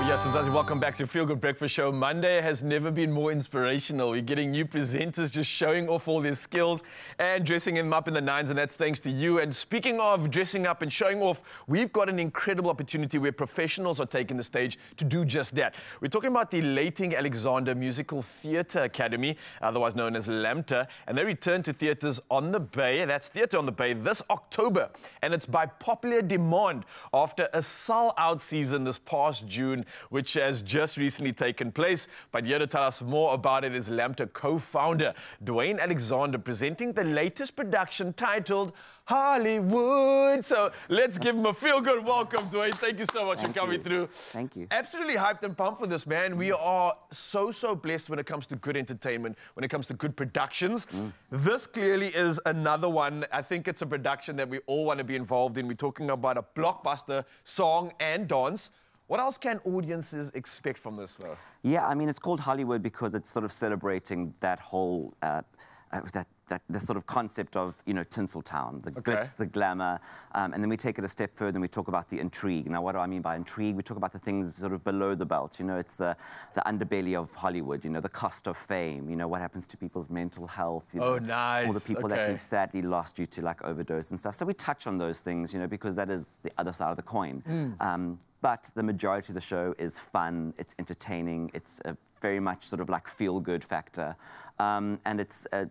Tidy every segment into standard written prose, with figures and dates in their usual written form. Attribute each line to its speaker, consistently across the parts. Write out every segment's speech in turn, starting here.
Speaker 1: Yes, Mzazi, welcome back to Feel Good Breakfast Show. Monday has never been more inspirational. We're getting new presenters just showing off all their skills and dressing them up in the nines, and that's thanks to you. And speaking of dressing up and showing off, we've got an incredible opportunity where professionals are taking the stage to do just that. We're talking about the Luitingh Alexander Musical Theatre Academy, otherwise known as LAMTA, and they return to theatres on the Bay, that's Theatre on the Bay, this October. And it's by popular demand after a sell-out season this past June, which has just recently taken place. But here to tell us more about it is LAMTA co-founder Luitingh Alexander, presenting the latest production titled Hollywood. So let's give him a feel-good welcome, Luitingh. Thank you so much for coming through.
Speaker 2: Thank you.
Speaker 1: Absolutely hyped and pumped for this, man. We are so blessed when it comes to good entertainment, when it comes to good productions. This clearly is another one. I think it's a production that we all want to be involved in. We're talking about a blockbuster song and dance. What else can audiences expect from this, though?
Speaker 2: Yeah, I mean, it's called Hollywood because it's sort of celebrating that whole, the sort of concept of, you know, Tinseltown, the glitz, the glamour, and then we take it a step further and we talk about the intrigue. Now, what do I mean by intrigue? We talk about the things sort of below the belt, you know, it's the underbelly of Hollywood, you know, the cost of fame, you know, what happens to people's mental health, you know, all the people that we've sadly lost due to, like, overdose and stuff. So we touch on those things, you know, because that is the other side of the coin. But the majority of the show is fun, it's entertaining, it's a very much sort of like feel-good factor. And it's a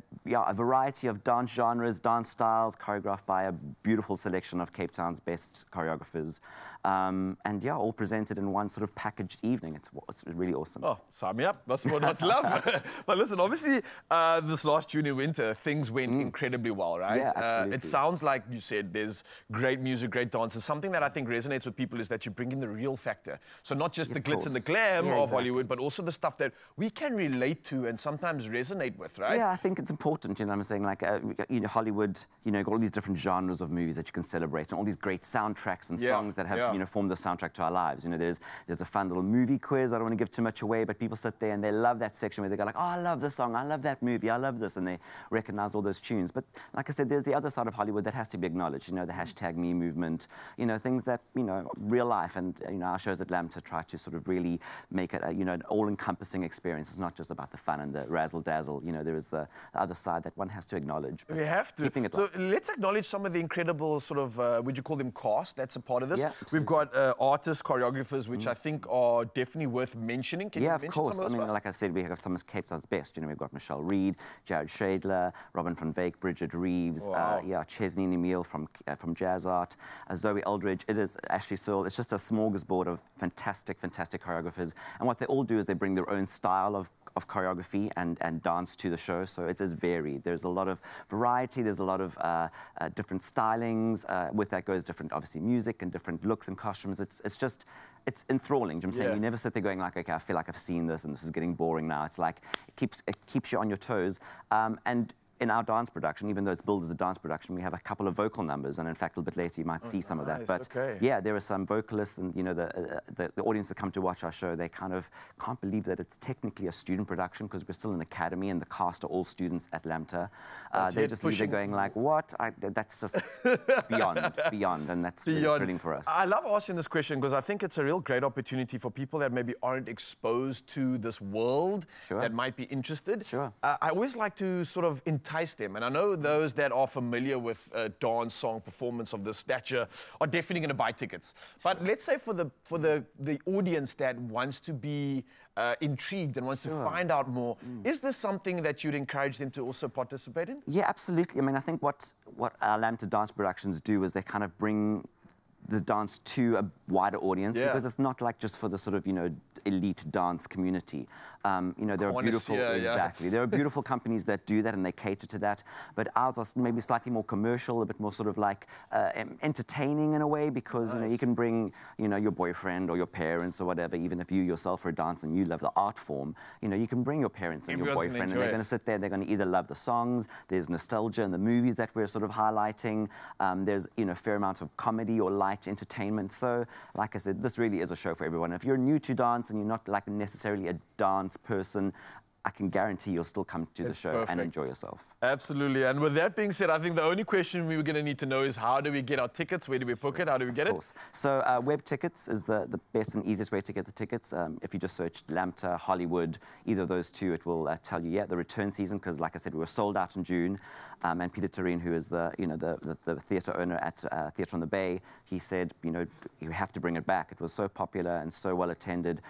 Speaker 2: variety of dance genres, dance styles, choreographed by a beautiful selection of Cape Town's best choreographers. And yeah, all presented in one sort of packaged evening. It's really awesome.
Speaker 1: Oh, sign me up. That's what I'd love. But listen, obviously, this last June and winter, things went incredibly well, right?
Speaker 2: Yeah, absolutely.
Speaker 1: It sounds like you said there's great music, great dances. Something that I think resonates with people is that you bring in the real factor. So not just the glitz and the glam of Hollywood, but also the stuff that we can relate to and sometimes resonate with, right?
Speaker 2: Yeah, I think it's important, you know what I'm saying? Like, you know, Hollywood, you know, got all these different genres of movies that you can celebrate and all these great soundtracks and songs that have, you know, formed the soundtrack to our lives. You know, there's a fun little movie quiz. I don't want to give too much away, but people sit there and they love that section where they go like, oh, I love this song, I love that movie, I love this, and they recognize all those tunes. But like I said, there's the other side of Hollywood that has to be acknowledged, you know, the #me movement, you know, things that, you know, real life, and, you know, our shows at LAMTA try to sort of really make it, you know, an all-encompassing experience. It's not just about the fun and the razzle-dazzle, you know, there is the other side that one has to acknowledge.
Speaker 1: We have to. So let's acknowledge some of the incredible sort of, would you call them cast, that's a part of this?
Speaker 2: Yeah,
Speaker 1: we've got artists, choreographers, which I think are definitely worth mentioning. Can you mention some of those?
Speaker 2: I mean, like I said, we have some of Cape Town's best. You know, we've got Michelle Reed, Jared Shadler, Robin van Wyk, Bridget Reeves, Chesney Emile from Jazz Art, Zoe Eldridge. It is Ashley Searle. It's just a smorgasbord of fantastic choreographers. And what they all do is they bring their own style of choreography and dance to the show, so it is varied. There's a lot of variety, there's a lot of different stylings. With that goes different, obviously, music and different looks and costumes. It's enthralling. I'm saying you never sit there going like, okay, I feel like I've seen this and this is getting boring now. It's like, it keeps you on your toes. And in our dance production, even though it's billed as a dance production, we have a couple of vocal numbers, and in fact, a little bit later, you might see some of that. But yeah, there are some vocalists, and you know, the audience that come to watch our show, they kind of can't believe that it's technically a student production because we're still an academy, and the cast are all students at LAMTA. They just leave there going like, what? That's just beyond, and that's really thrilling for us.
Speaker 1: I love asking this question because I think it's a real great opportunity for people that maybe aren't exposed to this world that might be interested. I always like to sort of entice them, and I know those that are familiar with dance song performance of this stature are definitely going to buy tickets. But let's say for the audience that wants to be intrigued and wants to find out more, is this something that you'd encourage them to also participate in?
Speaker 2: Yeah, absolutely. I mean, I think what our LAMTA dance productions do is they kind of bring the dance to a wider audience, because it's not like just for the sort of, you know, elite dance community. You know, there are beautiful, there are beautiful companies that do that and they cater to that, but ours are maybe slightly more commercial, a bit more sort of like entertaining in a way, because you know, you can bring, you know, your boyfriend or your parents or whatever, even if you yourself are a dancer and you love the art form, you know, you can bring your parents and your boyfriend, and they're going to sit there, they're going to either love the songs, there's nostalgia in the movies that we're sort of highlighting, there's, you know, a fair amount of comedy or light entertainment. So like I said, this really is a show for everyone. If you're new to dance and you're not like necessarily a dance person, I can guarantee you'll still come to the show and enjoy yourself.
Speaker 1: Absolutely. And with that being said, I think the only question we were going to need to know is how do we get our tickets? Where do we book it? How do we get it?
Speaker 2: So web tickets is the best and easiest way to get the tickets. If you just search Lambda, Hollywood, either of those two, it will tell you, the return season, because like I said, we were sold out in June. And Peter Tureen, who is the theatre owner at Theatre on the Bay, he said, you have to bring it back. It was so popular and so well attended.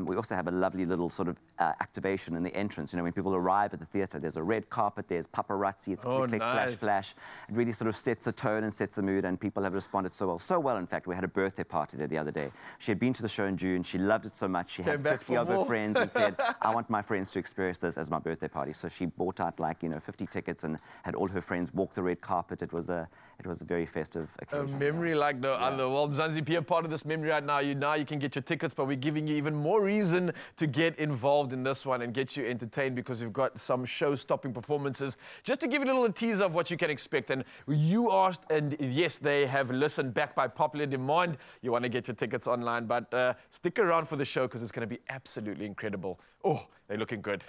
Speaker 2: We also have a lovely little sort of activation in the entrance. When people arrive at the theatre, there's a red carpet, there's paparazzi, it's click, click, flash, flash. It really sort of sets the tone and sets the mood, and people have responded so well. So well, in fact, we had a birthday party there the other day. She had been to the show in June. She loved it so much. She had 50 of her friends and said, I want my friends to experience this as my birthday party. So she bought out 50 tickets and had all her friends walk the red carpet. It was a very festive occasion.
Speaker 1: A memory like no other. Well, Mzansi, be a part of this memory right now. Now you can get your tickets, but we're giving you even more reason to get involved in this one and get you entertained, because we've got some show-stopping performances. Just to give you a little teaser of what you can expect. And you asked, and yes, they have listened back by popular demand. You want to get your tickets online, but stick around for the show because it's going to be absolutely incredible. Oh, they're looking good.